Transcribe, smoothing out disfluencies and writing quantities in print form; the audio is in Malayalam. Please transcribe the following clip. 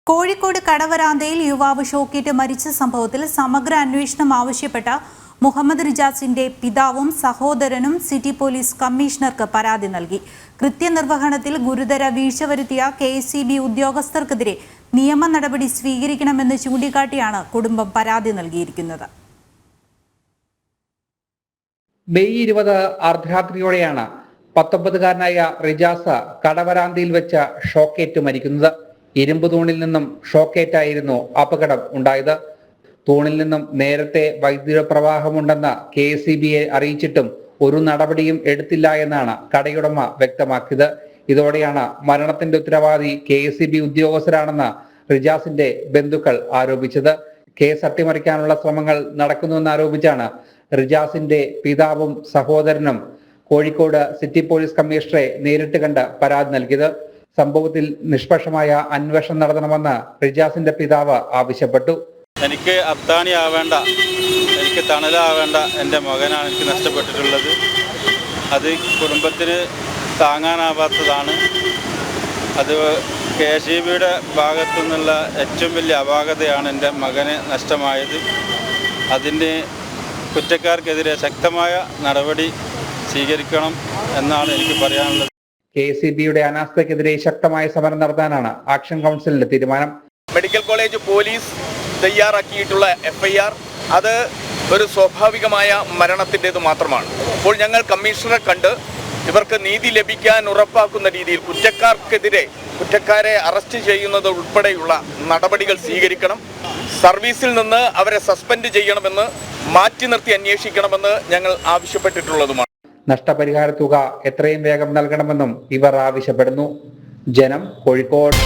കോഴിക്കോട് കടവരാന്തയിൽ യുവാവ് ഷോക്കേറ്റ് മരിച്ച സംഭവത്തിൽ സമഗ്ര അന്വേഷണം ആവശ്യപ്പെട്ട മുഹമ്മദ് റിജാസിന്റെ പിതാവും സഹോദരനും സിറ്റി പോലീസ് കമ്മീഷണർക്ക് പരാതി നൽകി. കൃത്യനിർവഹണത്തിൽ ഗുരുതര വീഴ്ച വരുത്തിയ KSEB ഉദ്യോഗസ്ഥർക്കെതിരെ നിയമ നടപടി സ്വീകരിക്കണമെന്ന് ചൂണ്ടിക്കാട്ടിയാണ് കുടുംബം പരാതി നൽകിയിരിക്കുന്നത്. മെയ് 20 അർദ്ധരാത്രിയോടെയാണ് 19-കാരനായ റിജാസ് കടവരാന്തയിൽ വെച്ച ഷോക്കേറ്റ് മരിക്കുന്നത്. ഇരുമ്പ് തൂണിൽ നിന്നും ഷോക്കേറ്റായിരുന്നു അപകടം ഉണ്ടായത്. തൂണിൽ നിന്നും നേരത്തെ വൈദ്യുത പ്രവാഹമുണ്ടെന്ന് KSEBയെ അറിയിച്ചിട്ടും ഒരു നടപടിയും എടുത്തില്ല എന്നാണ് കടയുടമ വ്യക്തമാക്കിയത്. ഇതോടെയാണ് മരണത്തിന്റെ ഉത്തരവാദി KSEB ഉദ്യോഗസ്ഥരാണെന്ന് റിജാസിന്റെ ബന്ധുക്കൾ ആരോപിച്ചത്. കേസ് അട്ടിമറിക്കാനുള്ള ശ്രമങ്ങൾ നടക്കുന്നുവെന്നാരോപിച്ചാണ് റിജാസിന്റെ പിതാവും സഹോദരനും കോഴിക്കോട് സിറ്റി പോലീസ് കമ്മീഷണറെ നേരിട്ട് കണ്ട് പരാതി നൽകിയത്. സംഭവത്തിൽ നിഷ്പക്ഷമായ അന്വേഷണം നടത്തണമെന്ന് റിജാസിന്റെ പിതാവ് ആവശ്യപ്പെട്ടു. എനിക്ക് അത്താണിയാവേണ്ട, എനിക്ക് തണലാവേണ്ട എൻ്റെ മകനാണ് എനിക്ക് നഷ്ടപ്പെട്ടിട്ടുള്ളത്. അത് കുടുംബത്തിന് താങ്ങാനാവാത്തതാണ്. അത് KSEBയുടെ ഭാഗത്തു നിന്നുള്ള ഏറ്റവും വലിയ അപാകതയാണ് എൻ്റെ മകന് നഷ്ടമായത്. അതിന് കുറ്റക്കാർക്കെതിരെ ശക്തമായ നടപടി സ്വീകരിക്കണം എന്നാണ് എനിക്ക് പറയാനുള്ളത്. KSEBയുടെ അനാസ്ഥയ്ക്കെതിരെ ശക്തമായ സമരം നടത്താനാണ് ആക്ഷൻ കൗൺസിലിന്റെ തീരുമാനം. മെഡിക്കൽ കോളേജ് പോലീസ് തയ്യാറാക്കിയിട്ടുള്ള FIR അത് ഒരു സ്വാഭാവികമായ മരണത്തിൻ്റെത് മാത്രമാണ്. അപ്പോൾ ഞങ്ങൾ കമ്മീഷണറെ കണ്ട് ഇവർക്ക് നീതി ലഭിക്കാൻ ഉറപ്പാക്കുന്ന രീതിയിൽ കുറ്റക്കാരെ അറസ്റ്റ് ചെയ്യുന്നത് ഉൾപ്പെടെയുള്ള നടപടികൾ സ്വീകരിക്കണം. സർവീസിൽ നിന്ന് അവരെ സസ്പെൻഡ് ചെയ്യണമെന്ന്, മാറ്റി നിർത്തി അന്വേഷിക്കണമെന്ന് ഞങ്ങൾ ആവശ്യപ്പെട്ടിട്ടുള്ളതുമാണ്. നഷ്ടപരിഹാര തുക എത്രയും വേഗം നൽകണമെന്നും ഇവർ ആവശ്യപ്പെടുന്നു. ജനം, കോഴിക്കോട്.